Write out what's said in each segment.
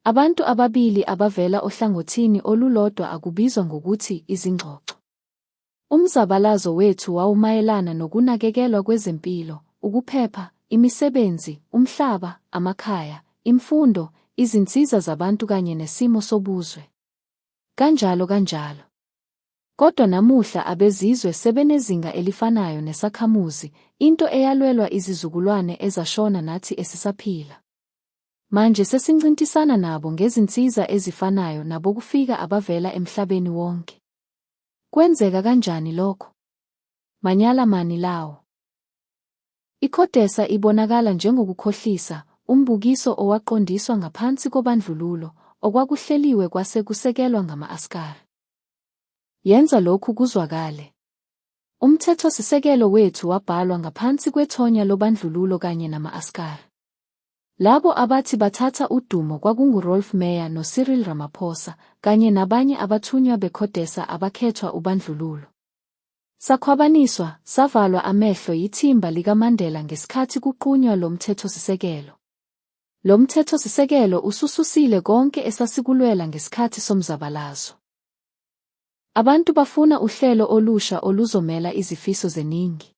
Abantu ababili abavela ohlangothini olulodwa akubizwa ngokuthi izingxoxo. Umzabalazo wethu wawumayelana nokunakekelwa kwezempilo, ukuphepha, imisebenzi, umhlaba, amakhaya, imfundo, izinsiza zabantu kanye nesimo sobuzwe. Kanjalo. Kodwa namuhla abezizwe sebenezinga elifanayo nesakhamuzi, into eyalwelwa izizukulwane ezashona nathi esisaphila. Manje sesincintisana nabo ngezinsiza ezifanayo nabo kufika abavela emhlabeni wonke. Kwenzeka kanjani lokho? Manyala mani lawo. ICODESA ibonakala njengokukhohlisa, umbukiso owaqondiswa ngaphansi kobandlululo, okwakuhleliwe kwase kusekelwa ngama-askari. Yenza lokhu kuzwakale. Umthethosisekelo wethu wabhalwa ngaphansi kwethonya lobandlululo kanye nama-askari. Labo abathi bathatha udumo kwakunguRolf Meyer noCyril Ramaphosa, kanye nabanye abathunywa beCODESA abakhethwa ubandlululo. Sakhwabaniswa, savalwa amehlo yithimba likaMandela ngesikhathi kuqunywa lo mthethosisekelo. Lo mthethosisekelo usususile konke esasikulwela ngesikhathi somzabalazo. Abantu bafuna uhlelo olusha oluzomela izifiso zeningi.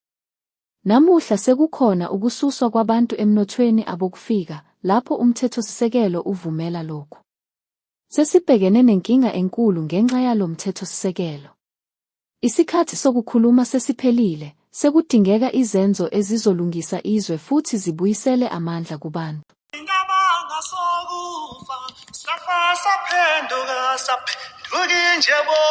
Namuhla sekukhona ukususwa kwabantu emnothweni abokufika, lapho umthethosisekelo uvumela lokhu. Sesibhekene nenkinga enkulu ngenxa yalo mthethosisekelo. Isikhathi sokukhuluma sesiphelile, sekudingeka izenzo ezizolungisa izwe futhi zibuyisele amandla kubantu. Saphenduka saphenduka nje bo